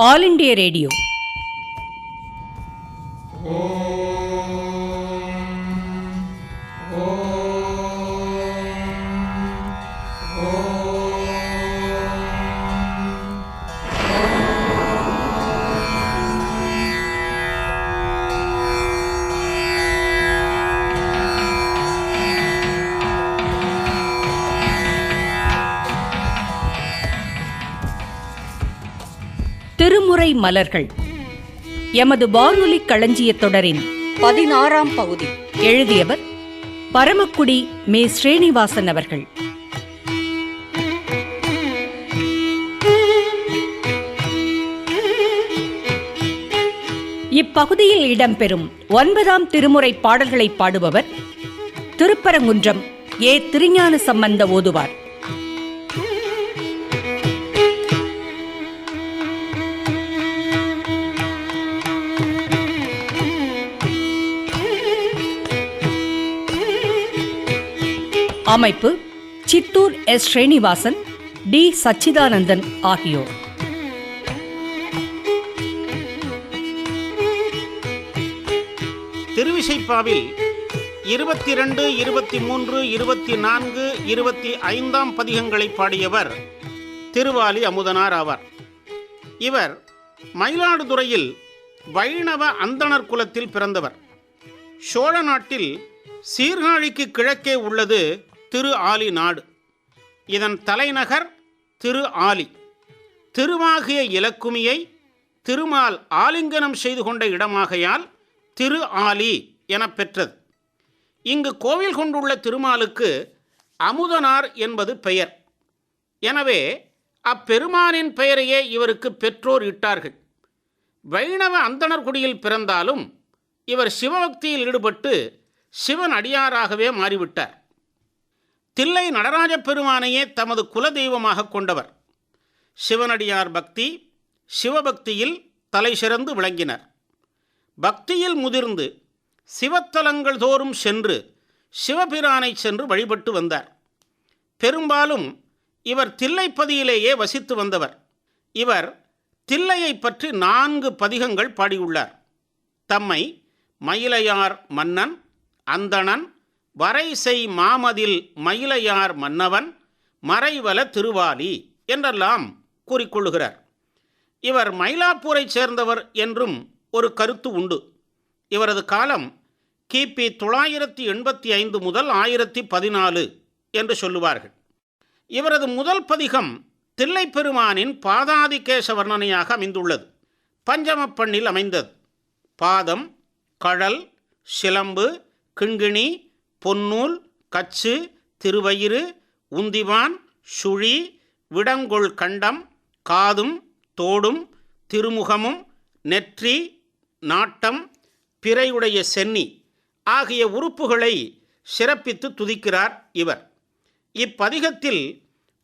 All India radio. திருமுறை மலர்கள் எமது வானொலி களஞ்சியத் தொடரின் 16ஆம் பகுதி. எழுதியவர் பரமக்குடி மே. ஸ்ரீனிவாசன் அவர்கள். இப்பகுதியில் இடம்பெறும் 9ஆம் திருமுறை பாடல்களை பாடுபவர் திருப்பரங்குன்றம் ஏ. திருஞான சம்பந்த ஓதுவார். அமைப்பு சித்தூர் எஸ். ஸ்ரீனிவாசன், டி. சச்சிதானந்தன் ஆகியோர். திருவிசைப்பாவில் 22, 23, 24, 25ஆம் பதிகங்களை பாடியவர் திருவாலி அமுதனார் ஆவார். இவர் மயிலாடுதுறையில் வைணவ அந்தணர் குலத்தில் பிறந்தவர். சோழ நாட்டில் சீர்காழிக்கு கிழக்கே உள்ளது திரு ஆலி நாடு. இதன் தலைநகர் திரு ஆலி. திருவாகிய இலக்குமியை திருமால் ஆலிங்கனம் செய்து கொண்ட இடமாகையால் திரு ஆலி என பெற்றது. இங்கு கோவில் கொண்டுள்ள திருமாலுக்கு அமுதனார் என்பது பெயர். எனவே அப்பெருமானின் பெயரையே இவருக்கு பெற்றோர் இட்டார்கள். வைணவ அந்தணர் குடியில் பிறந்தாலும் இவர் சிவபக்தியில் ஈடுபட்டு சிவன் அடியாராகவே மாறிவிட்டார். தில்லை நடராஜ பெருமானையே தமது குலதெய்வமாக கொண்டவர். சிவனடியார் பக்தி, சிவபக்தியில் தலை சிறந்து விளங்கினர். பக்தியில் முதிர்ந்து சிவத்தலங்கள் தோறும் சென்று சிவபிரானை சென்று வழிபட்டு வந்தார். பெரும்பாலும் இவர் தில்லைப்பதியிலேயே வசித்து வந்தவர். இவர் தில்லையை பற்றி 4 பதிகங்கள் பாடியுள்ளார். தம்மை மயிலையார் மன்னன், அந்தணன், வரைசெய் மாமதில் மயிலையார் மன்னவன், மறைவல திருவாலி என்றெல்லாம் கூறிக்கொள்ளுகிறார். இவர் மயிலாப்பூரைச் சேர்ந்தவர் என்றும் ஒரு கருத்து உண்டு. இவரது காலம் கிபி 985 முதல் 1014 என்று சொல்லுவார்கள். இவரது முதல் பதிகம் தில்லைப்பெருமானின் பாதாதிகேச வர்ணனையாக அமைந்துள்ளது. பஞ்சமப்பண்ணில் அமைந்தது. பாதம், கழல், சிலம்பு, கிண்கிணி, பொன்னூல், கச்சு, திருவயிறு, உந்திவான், சுழி, விடங்கொள் கண்டம், காதும் தோடும், திருமுகமும், நெற்றி, நாட்டம், பிறையுடைய சென்னி ஆகிய உறுப்புகளை சிறப்பித்து துதிக்கிறார் இவர். இப்பதிகத்தில்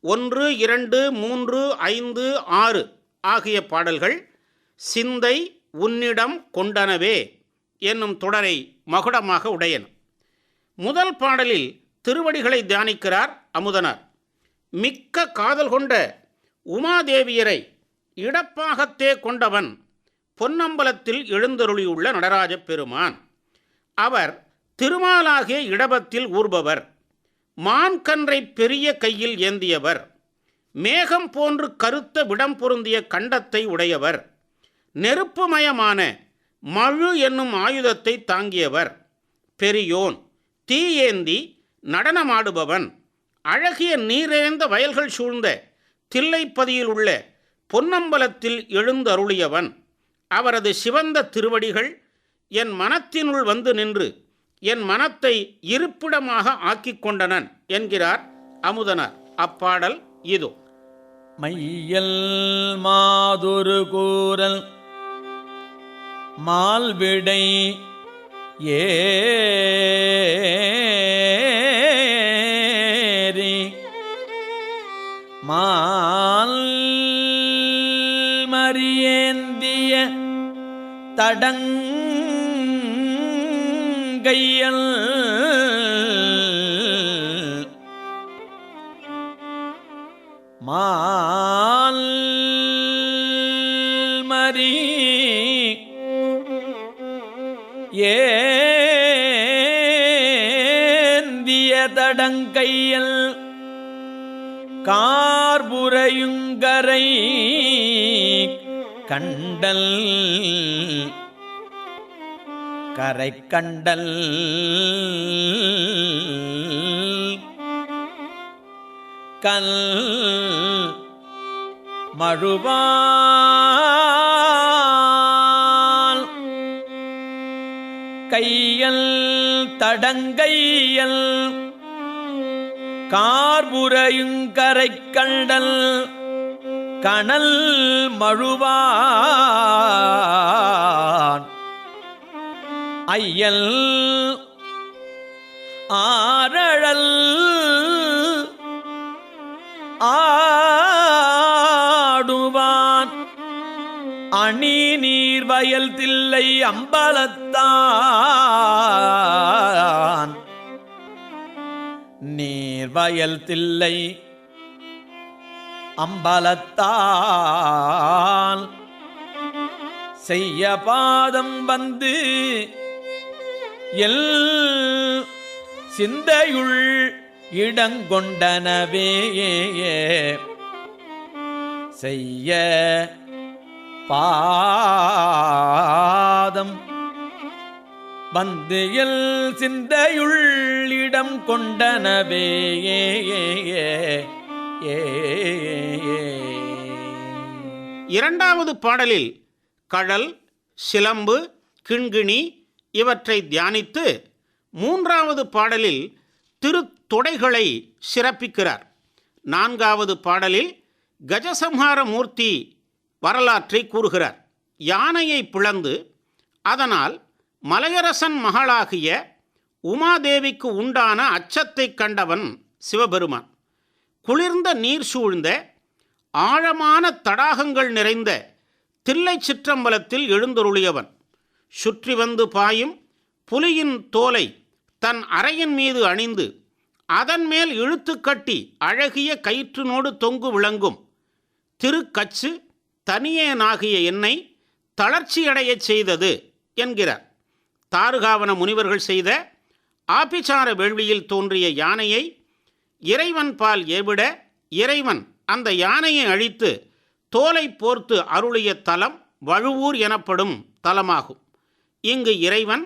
1, 2, 3, 5, 6 ஆகிய பாடல்கள் சிந்தை உன்னிடம் கொண்டனவே என்னும் தொடரை மகுடமாக உடையன. முதல் பாடலில் திருவடிகளை தியானிக்கிறார் அமுதனார். மிக்க காதல் கொண்ட உமாதேவியரை இடப்பாகத்தே கொண்டவன் பொன்னம்பலத்தில் எழுந்தருளியுள்ள நடராஜ பெருமான். அவர் திருமாலாகிய இடபத்தில் ஊர்பவர். மான்கன்றை பெரிய கையில் ஏந்தியவர். மேகம் போன்று கருத்த விடம் பொருந்திய கண்டத்தை உடையவர். நெருப்புமயமான மழு என்னும் ஆயுதத்தை தாங்கியவர். பெரியோன், தீயேந்தி நடனமாடுபவன். அழகிய நீரேந்த வயல்கள் சூழ்ந்த தில்லைப்பதியில் உள்ள பொன்னம்பலத்தில் எழுந்தருளியவன். அவரது சிவந்த திருவடிகள் என் மனத்தினுள் வந்து நின்று என் மனத்தை இருப்பிடமாக ஆக்கிக் கொண்டனன் என்கிறார் அமுதனார். அப்பாடல் இதோ. மையல் மாதொரு கூறல் மால்விடை ஏரி மால் மரியேந்திய தடங்கையல் மால் மாறி ஏந்திய தடங்கையல் கார்புரையுங்கரை கண்டல் கரை கண்டல் கல் மழுவால் கையல் தடங்கையல் கார்புரையுங்கரை கண்டல் கணல் மழுவான் ஐயல் ஆரழல் ஆடுவான் அணி நீர் வயல் தில்லை அம்பலத்தான் நீர்வயல் தில்லை அம்பலத்தான் செய்ய பாதம் வந்து எல் சிந்தையுள் இடங்கொண்டனவே செய்ய பாதம் வந்து எல் சிந்தையுள் இடம் கொண்டனவே இரண்டாவது பாடலில் கழல், சிலம்பு, கிண்கிணி இவற்றை தியானித்து மூன்றாவது பாடலில் திருத்தொடைகளை சிறப்பிக்கிறார். நான்காவது பாடலில் கஜசம்ஹார மூர்த்தி வரலாற்றை கூறுகிறார். யானையை பிளந்து அதனால் மலையரசன் மகளாகிய உமாதேவிக்கு உண்டான அச்சத்தை கண்டவன் சிவபெருமான். குளிர்ந்த நீர் சூழ்ந்த ஆழமான தடாகங்கள் நிறைந்த தில்லை சிற்றம்பலத்தில் எழுந்தருளியவன். சுற்றி வந்து பாயும் புலியின் தோலை தன் அறையின் மீது அணிந்து அதன் மேல் இழுத்து கட்டி அழகிய கயிற்றினோடு தொங்கு விளங்கும் திருக்கச்சு தனியேனாகிய என்னை தளர்ச்சியடையச் செய்தது என்கிறார். தாருகாவன முனிவர்கள் செய்த ஆபிசார வேள்வியில் தோன்றிய யானையை இறைவன் பால் ஏவிட இறைவன் அந்த யானையை அழித்து தோலை போர்த்து அருளிய தலம் வழுவூர் எனப்படும் தலமாகும். இங்கு இறைவன்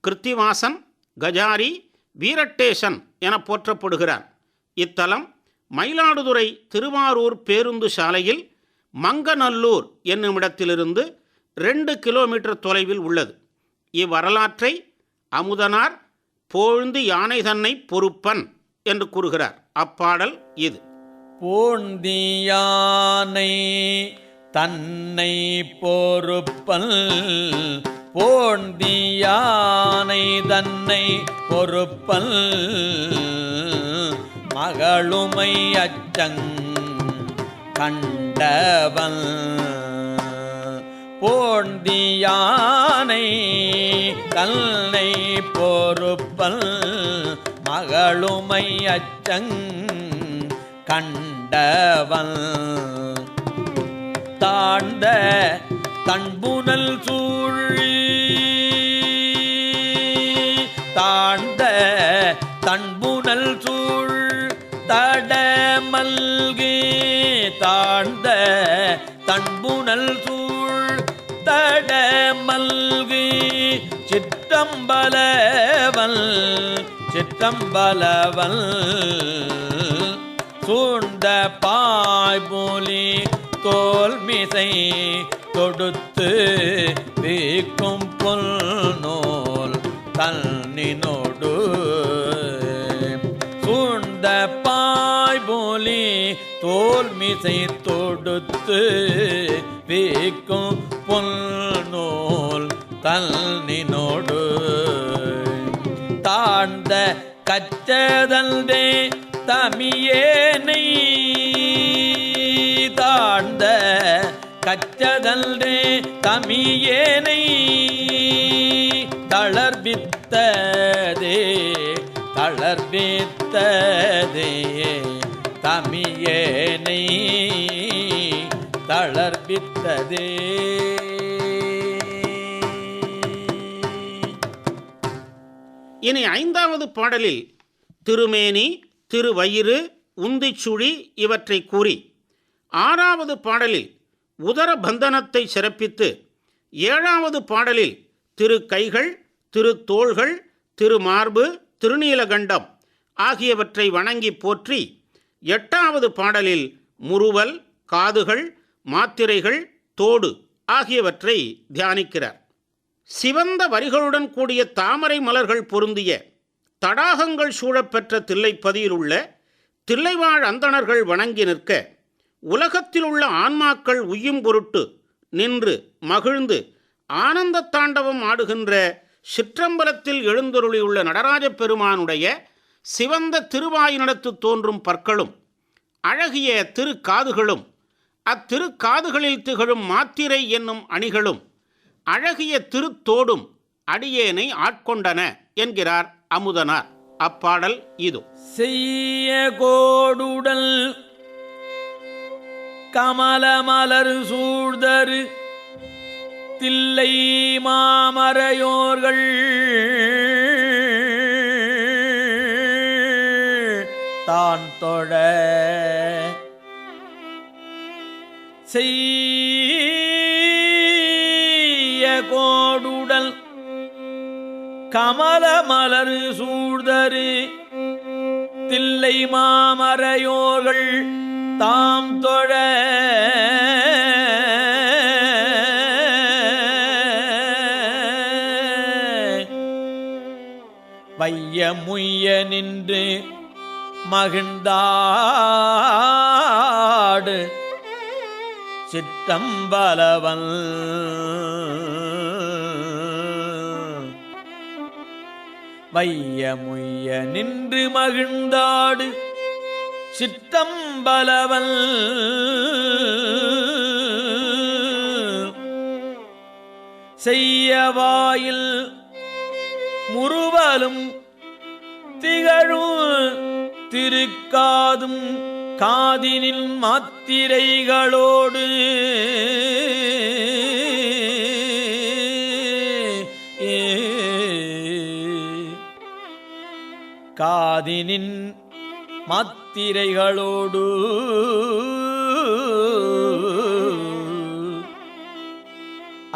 கிருத்திவாசன், கஜாரி, வீரட்டேசன் என போற்றப்படுகிறார். இத்தலம் மயிலாடுதுறை திருவாரூர் பேருந்து சாலையில் மங்கநல்லூர் என்னுமிடத்திலிருந்து 2 கிலோமீட்டர் தொலைவில் உள்ளது. இவ்வரலாற்றை அமுதனார் போழ்ந்து யானை தன்னை பொறுப்பன் என்று கூறுகிறார். அப்பாடல் இது. போழ்ந்தியானை தன்னை பொறுப்பல் போழ்ந்தியானை தன்னை பொறுப்பல் மகளுமை அச்சங் கண்டவன் போழ்ந்தியானை தன்னை பொறுப்பல் மகளுமை அச்சங் கண்டவன் தாழ்ந்த தன்புனல் சூழ் தாழ்ந்த தன்புனல் சூழ் தடமல்கு தாழ்ந்த தன்புனல் சூழ் தடமல்கு சிற்றம்பலவன் சிற்றம்பலவன் சூழ்ந்த பாய்போலி தோல்மிசை தொடுத்து வீக்கும் புல் நூல் தன்னினோடு சூழ்ந்த பாய்போலி தோல்மிசை தொடுத்து வீக்கும் புல் நூல் தன்னினோடு தாழ்ந்த கச்சதல்தே தமியேனை தாழ்ந்த கச்சதல்தே தமியேனை தளர்பித்ததே தளர்பித்ததே தமியேனை தளர்பித்ததே. இனி 5வது பாடலில் திருமேனி, திருவயிறு, உந்திச்சுழி இவற்றை கூறி 6வது பாடலில் உதர பந்தனத்தை சிறப்பித்து 7வது பாடலில் திரு கைகள், திரு தோள்கள், திருமார்பு, திருநீலகண்டம் ஆகியவற்றை வணங்கி போற்றி 8வது பாடலில் முறுவல், காதுகள், மாத்திரைகள், தோடு ஆகியவற்றை தியானிக்கிறார். சிவந்த வரிகளுடன் கூடிய தாமரை மலர்கள் பொருந்திய தடாகங்கள் சூழப்பெற்ற தில்லைப்பதியில் உள்ள தில்லைவாழ் அந்தணர்கள் வணங்கி நிற்க உலகத்தில் உள்ள ஆன்மாக்கள் உய்யும் பொருட்டு நின்று மகிழ்ந்து ஆனந்த தாண்டவம் ஆடுகின்ற சிற்றம்பலத்தில் எழுந்தருளியுள்ள நடராஜப் பெருமானுடைய சிவந்த திருவாயினடத்து தோன்றும் பற்களும் அழகிய திருக்காதுகளும் அத்திருக்காதுகளில் திகழும் மாத்திரை என்னும் அணிகளும் அழகிய திருத்தோடும் அடியேனை ஆட்கொண்டன என்கிறார் அமுதனார். அப்பாடல் இது. செய்ய கோடுடல் கமலமலர் சூழ்தரு தில்லை மாமரையோர்கள் தான் தொழ செய்ய கோடுடல் கமலமலர் சூழ்தரு தில்லை மாமரையோர்கள் தாம் தொழ வைய முய்ய நின்று மகிழ்ந்தாடு சிற்றம்பலவன் வைய முய்ய நின்று மகிழ்ந்தாடு சிற்றம்பலவன் செய்யவாயில் முறுவலும் திகழும் திருக்காதும் காதினின் மாத்திரைகளோடு காதினின் மாத்திரைகளோடு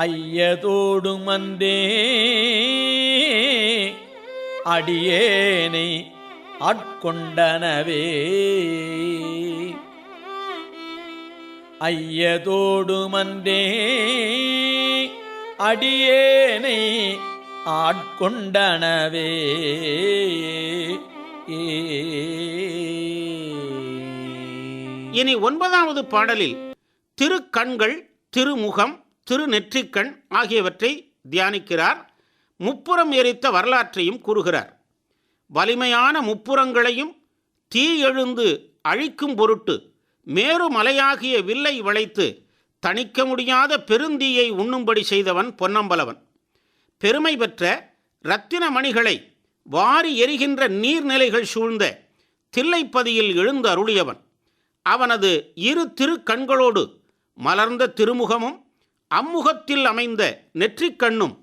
ஐயதோடு மந்தே அடியேனை ஆட்கொண்டனவே ஐயதோடு மந்தே அடியேனை ஆட்கொண்டனவே. இனி 9வது பாடலில் திருக்கண்கள், திருமுகம், திருநெற்றிக்கண் ஆகியவற்றை தியானிக்கிறார். முப்புறம் எரித்த வரலாற்றையும் கூறுகிறார். வலிமையான முப்புறங்களையும் தீ எழுந்து அழிக்கும் பொருட்டு மேரு மலையாகிய வில்லை வளைத்து தணிக்க முடியாத பெருந்தீயை உண்ணும்படி செய்தவன் பொன்னம்பலவன். பெருமை பெற்ற இரத்தின மணிகளை வாரி எரிகின்ற நீர்நிலைகள் சூழ்ந்த தில்லைப்பதியில் எழுந்து அருளியவன். அவனது இரு திருக்கண்களோடு மலர்ந்த திருமுகமும் அம்முகத்தில் அமைந்த நெற்றிக்கண்ணும்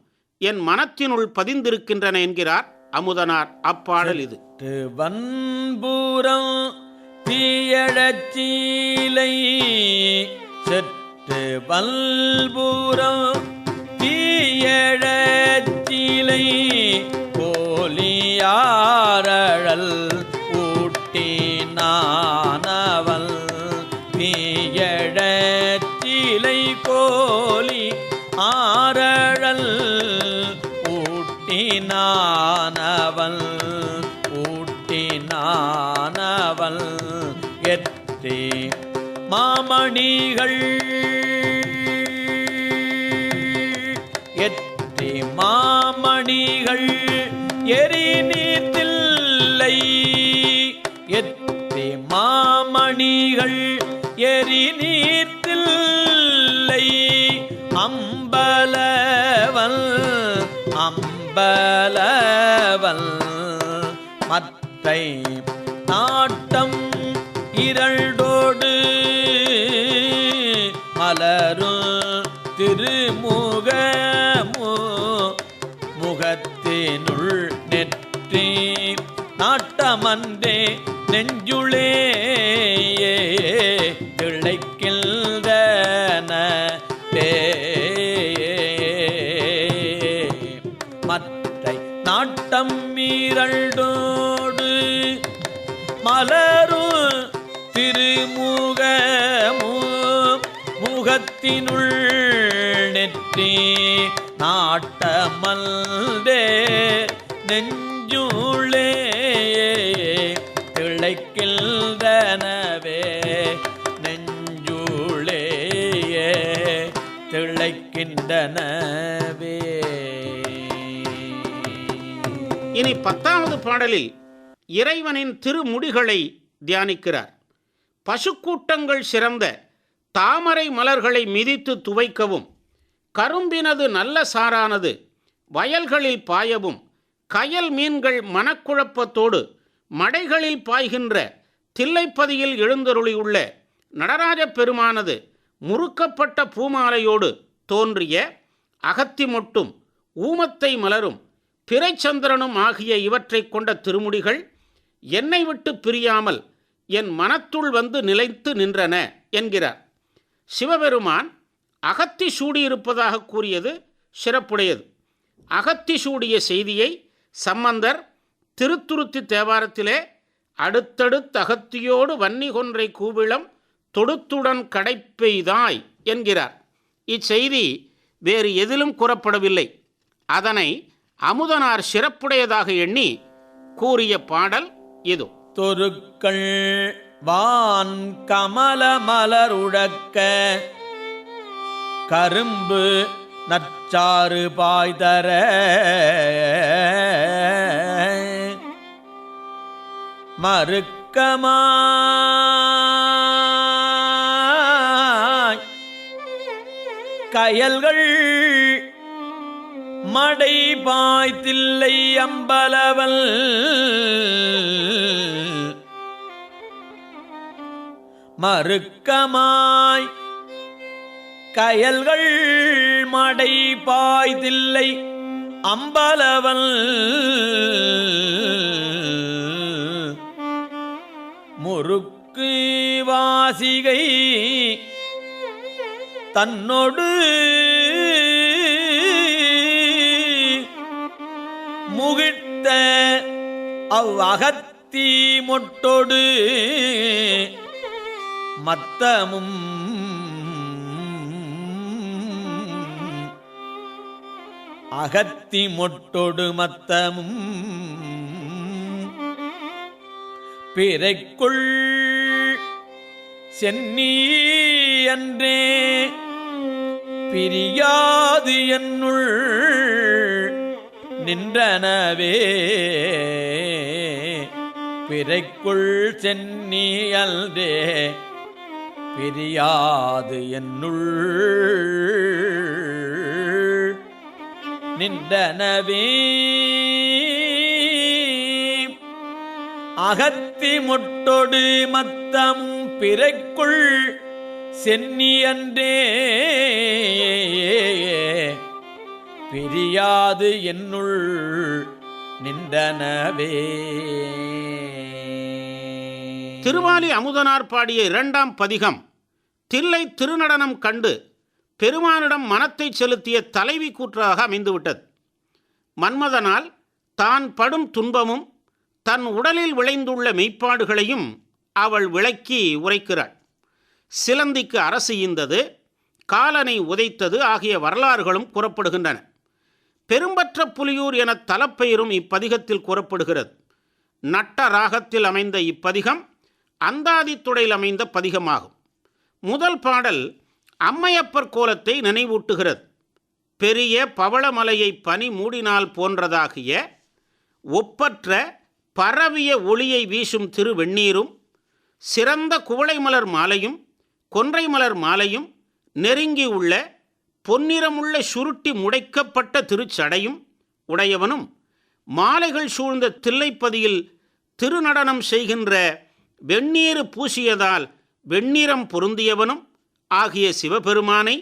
என் மனத்தினுள் பதிந்திருக்கின்றன என்கிறார் அமுதனார். அப்பாடல் இது. வன்பூரம் தீயழச்சீலை செற்று வல்பூரம் தீயழச்சீலை கோலியாரழல் ஊட்டினானவள் தீயழச்சீலை கோலி ஆரழல் ஊட்டினானவள் ஊட்டினானவள் எத்தே மாமணிகள் எத்தே மாமணிகள் எரிநீர்த்தில்லை எத்தே மாமணிகள் எரிநீர்த்தில்லை அம்பலவன் அம்பலவன் மற்றை நாட்டம் இரண்டோடு மலரும் திருமுகமு முகத்தினுள் நெற்றி நாட்டமன்றே நெஞ்சுளே திளைக்கின்றன மற்றை நாட்டம் மீறல்டோடு மலரும் திருமுகமு முகத்தினுள் நெற்றி நாட்டமல்தே நெஞ்சுளே திளைக்கின்றனவே நெஞ்சுளே திளைக்கின்றனவே. இனி 10வது பாடலில் இறைவனின் திருமுடிகளை தியானிக்கிறார். பசுக்கூட்டங்கள் சிறந்த தாமரை மலர்களை மிதித்து துவைக்கவும், கரும்பினது நல்ல சாரானது வயல்களில் பாயவும், கயல் மீன்கள் மனக்குழப்பத்தோடு மடைகளில் பாய்கின்ற தில்லைப்பதியில் எழுந்தருளியுள்ள நடராஜ பெருமானது முறுக்கப்பட்ட பூமாலையோடு தோன்றிய அகத்தி மொட்டும் ஊமத்தை மலரும் பிறைச்சந்திரனும் ஆகிய இவற்றை கொண்ட திருமுடிகள் என்னை விட்டு பிரியாமல் என் மனத்துள் வந்து நிலைத்து நின்றன என்கிறார். சிவபெருமான் அகத்தி சூடியிருப்பதாக கூறியது சிறப்புடையது. அகத்தி சூடிய செய்தியை சம்பந்தர் திருத்துருத்தி தேவாரத்திலே அடுத்தடுத்து அகத்தியோடு வன்னி கொன்றை கூவிளம் தொடுத்துடன் கடைப்பெய்தாய் என்கிறார். இச்செய்தி வேறு எதிலும் கூறப்படவில்லை. அதனை அமுதனார் சிறப்புடையதாக எண்ணி கூறிய பாடல் இது. தொருக்கள் வான் கமல மலருடக்க கரும்பு நற்சாறு பாய்தர மறுக்கமாய் கயல்கள் மடை பாய்த்தில்லை அம்பலவல் மறுக்கமாய் கயல்கள் மடை பாய்தில்லை அம்பலவல் முறுக்கு வாசிகை தன்னொடு முகிழ்த்த அவ்வகத்தி மொட்டொடு மத்தமும் அகத்தி மொட்டொடு மத்தமும் பிறைக்குள் சென்னி அன்றே பிரியாது என்னுள் நின்றனவே பிறைக்குள் சென்னி அன்றே பிரியாது என்னுள் நின்றனவே அகத்தி மொட்டொடு மத்தமும் பிறைக்குள் சென்னி அன்றே பிரியாது என்னுள் நின்றனவே. திருவாலி அமுதனார் பாடிய 2ஆம் பதிகம் தில்லை திருநடனம் கண்டு பெருமானிடம் மனத்தை செலுத்திய தலைவி கூற்றாக அமைந்துவிட்டது. மன்மதனால் தான் படும் துன்பமும் தன் உடலில் விளைந்துள்ள மெய்ப்பாடுகளையும் அவள் விளக்கி உரைக்கிறாள். சிலந்திக்கு அரசு ஈந்தது, காலனை உதைத்தது ஆகிய வரலாறுகளும் கூறப்படுகின்றன. பெரும்பற்ற புலியூர் என தலப்பெயரும் இப்பதிகத்தில் கூறப்படுகிறது. நட்ட ராகத்தில் அமைந்த இப்பதிகம் அந்தாதித்துடையில் அமைந்த பதிகமாகும். முதல் பாடல் அம்மையப்பர் கோலத்தை நினைவூட்டுகிறது. பெரிய பவளமலையை பனி மூடினால் போன்றதாகிய ஒப்பற்ற பரவிய ஒளியை வீசும் திருவெண்ணீரும் சிறந்த குவளை மலர் மாலையும் கொன்றை மலர் மாலையும் நெருங்கி உள்ள பொன்னிறமுள்ள சுருட்டி முடைக்கப்பட்ட திருச்சடையும் உடையவனும் மாலைகள் சூழ்ந்த தில்லைப்பதியில் திருநடனம் செய்கின்ற வெண்ணீறு பூசியதால் வெண்ணிறம் பொருந்தியவனும் ஆகிய சிவபெருமானை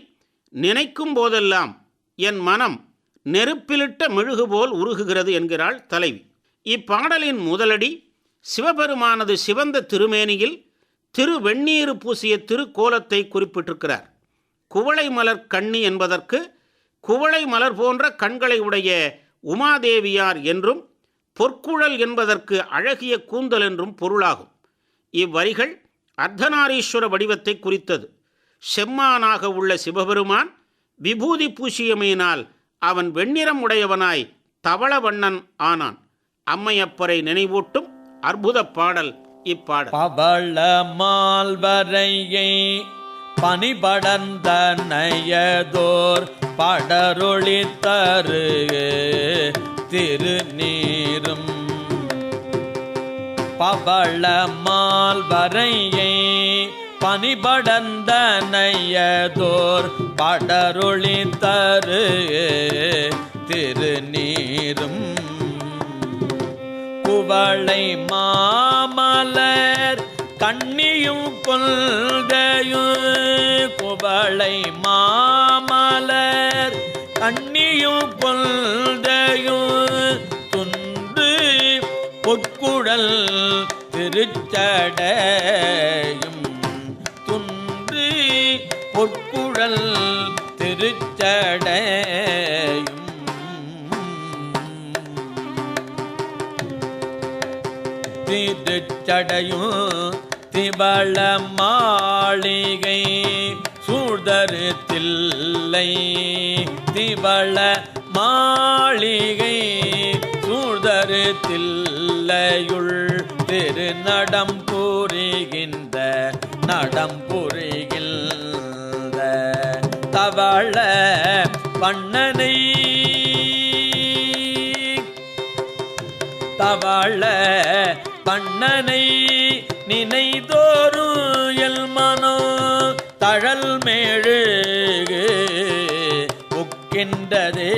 நினைக்கும் போதெல்லாம் என் மனம் நெருப்பிலிட்ட மெழுகுபோல் உருகுகிறது என்கிறாள் தலைவி. இப்பாடலின் முதலடி சிவபெருமானது சிவந்த திருமேனியில் திருவெண்ணீறு பூசிய திருக்கோலத்தை குறிப்பிட்டிருக்கிறார். குவளை மலர் கண்ணி என்பதற்கு குவளை மலர் போன்ற கண்களை உடைய உமாதேவியார் என்றும், பொற்குழல் என்பதற்கு அழகிய கூந்தல் என்றும் பொருளாகும். இவ்வரிகள் அர்த்தநாரீஸ்வர வடிவத்தை குறித்தது. செம்மானாக உள்ள சிவபெருமான் விபூதி பூசியமையினால் அவன் வெண்ணிறம் உடையவனாய் தவளவண்ணன் ஆனான். அம்மையப்பரை நினைவூட்டும் அற்புத பாடல் இப்பாடல். பவள மால்வரையை பனிபடர்ந்த நயதோர் படரொளி தரு திருநீரும். பவள மால்வரையை பனிபடர்ந்த நயதோர் படரொளி தரு திருநீரும். குவளை மாமலர் கண்ணியும் கொள்கையும். குவளை மாமலர் கண்ணியும் கொள்கையும். துன்று பொற்குழல் திருச்சடையும். துன்று பொற்குழல் திருச்சடையும். திருச்சடையும் திவள மாளிகை சூழ்தரு தில்லை. திவள மாளிகை சூழ்தரு தில்லையுள் திருநடம் புரிகின்ற நடம் புரிகின்ற தவள வண்ணனை. தவள பண்ணனை நினைதோறும் எல்மனோ தழல் மேழுகு ஒக்கின்றதே.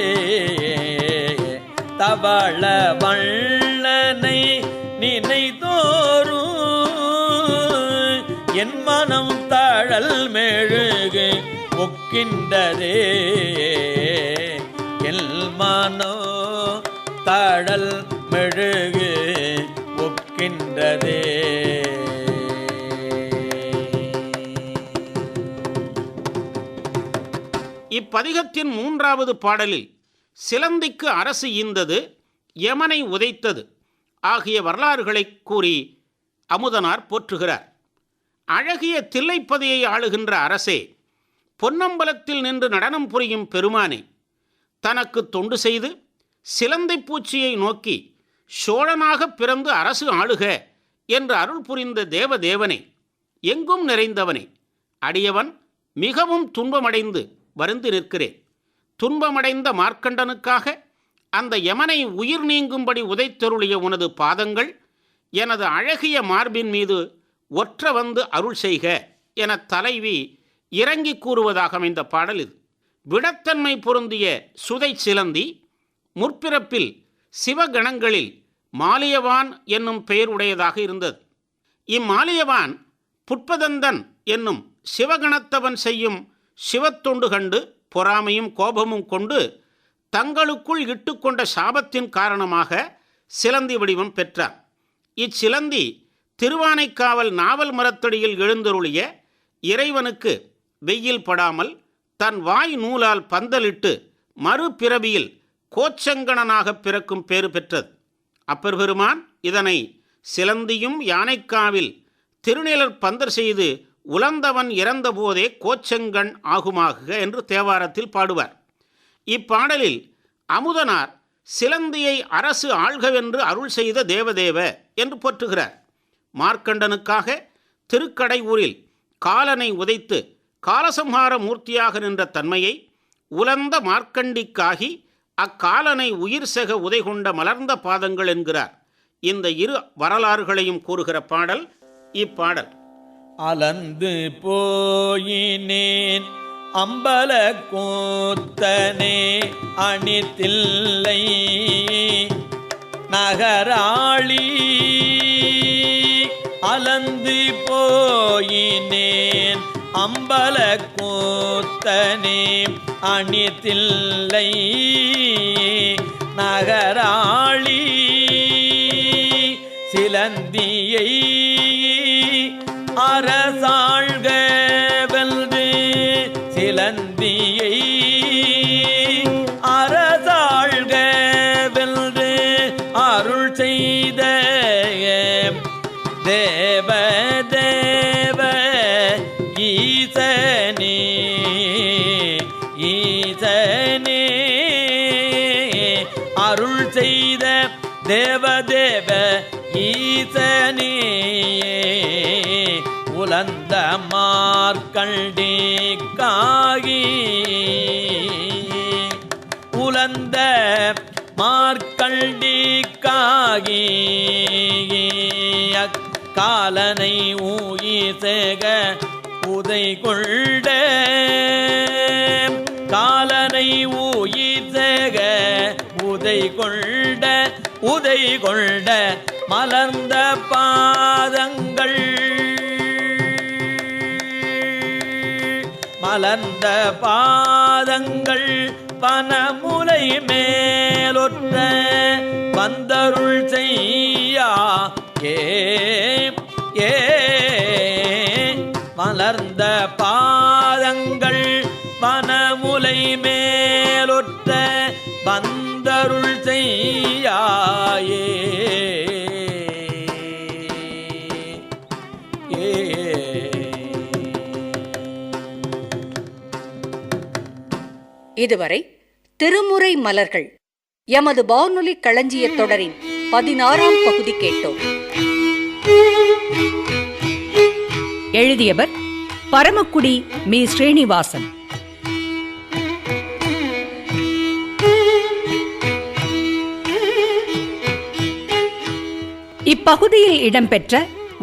தவள வண்ணனை நினைதோறும் என் மனம் தழல் மேழுகு ஒக்கின்றதே. எல் மனோ தழல் மெழுகு ஒக்கின்றதே. இப்பதிகத்தின் 3வது பாடலில் சிலந்திக்கு அரசு ஈந்தது, யமனை உதைத்தது ஆகிய வரலாறுகளை கூறி அமுதனார் போற்றுகிறார். அழகிய தில்லைப்பதியை ஆளுகின்ற அரசே, பொன்னம்பலத்தில் நின்று நடனம் புரியும் பெருமானே, தனக்கு தொண்டு செய்து சிலந்தை பூச்சியை நோக்கி சோழனாக பிறந்து அரசு ஆளுக என்று அருள் புரிந்த தேவதேவனே, எங்கும் நிறைந்தவனே, அடியவன் மிகவும் துன்பமடைந்து வருந்தி நிற்கிறேன். துன்பமடைந்த மார்க்கண்டனுக்காக அந்த யமனை உயிர் நீங்கும்படி உதைத்தருளிய உனது பாதங்கள் எனது அழகிய மார்பின் மீது ஒற்ற வந்து அருள் செய்க என தலைவி இறங்கி கூறுவதாக அமைந்த பாடல் இது. விடத்தன்மை பொருந்திய சுதை சிலந்தி முற்பிறப்பில் சிவகணங்களில் மாலியவான் என்னும் பெயர் உடையதாக இருந்தது. இம்மாலியவான் புட்பதந்தன் என்னும் சிவகணத்தவன் செய்யும் சிவத்தொண்டு கண்டு பொறாமையும் கோபமும் கொண்டு தங்களுக்குள் இட்டுக்கொண்ட சாபத்தின் காரணமாக சிலந்தி வடிவம் பெற்றார். இச்சிலந்தி திருவானைக்காவல் நாவல் மரத்தடியில் எழுந்தருளிய இறைவனுக்கு வெயில் படாமல் தன் வாய் நூலால் பந்தலிட்டு மறுபிறவியில் கோச்சங்கணனாக பிறக்கும் பேறு பெற்றது. அப்பர் பெருமான் இதனை சிலந்தியும் யானைக்காவில் திருநிழற் பந்தர் செய்து உலந்தவன் இறந்தபோதே கோச்சங்கண் ஆகுமாக என்று தேவாரத்தில் பாடுவார். இப்பாடலில் அமுதனார் சிலந்தியை அரசு ஆள்கவென்று அருள் செய்த தேவதேவ என்று போற்றுகிறார். மார்க்கண்டனுக்காக திருக்கடையூரில் காலனை உதைத்து காலசம்ஹார மூர்த்தியாக நின்ற தன்மையை உலர்ந்த மார்க்கண்டிக்காகி அக்காலனை உயிர் செக உதை கொண்ட மலர்ந்த பாதங்கள் என்கிறார். இந்த இரு வரலாறுகளையும் கூறுகிற பாடல் இப்பாடல். அலந்து போயினேன் அம்பல கூத்தனே அணித்தில்லை நகராளி. அலந்து போயினேன் அம்பல கூத்தனே அணித்தில்லை நகராளி. ஈசனே அருள் செய்த தேவதேவ ஈசனே உலந்த மார்க்கண்டேக்காகி உலந்த மார்க்கண்டேக்காகி காலனை ஊயிசேக உதை கொண்ட காலனை ஊயிசேக உதை கொண்ட மலர்ந்த பாதங்கள் பனமுலை மேலொற்ற வந்தருள் செய்யா ஏ மலர்ந்த பாதங்கள் பனமுலை மேலொற்ற வந்தருள் செய்யாயே இதுவரை திருமுறை மலர்கள் எமது வானொலி களஞ்சியத் தொடரின் 16ஆம் பகுதி கேட்டோம். எழுதியவர் பரமக்குடி மீ. ஸ்ரீனிவாசன். இப்பகுதியில் இடம்பெற்ற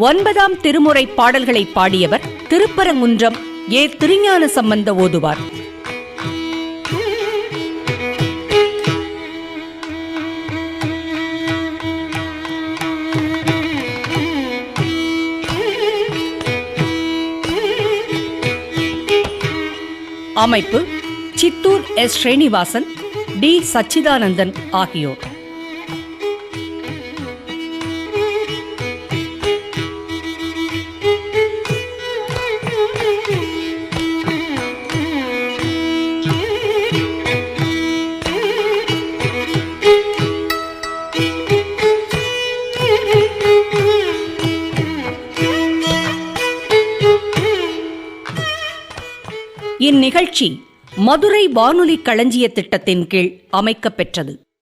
9ஆம் திருமுறை பாடல்களை பாடியவர் திருப்பரங்குன்றம் ஏ. திருஞான சம்பந்த ஓதுவார். அமைப்பு சித்தூர் எஸ். ஸ்ரீனிவாசன், டி. சச்சிதானந்தன் ஆகியோர். இந்நிகழ்ச்சி மதுரை வானொலி களஞ்சிய திட்டத்தின் கீழ் அமைக்கப்பெற்றது.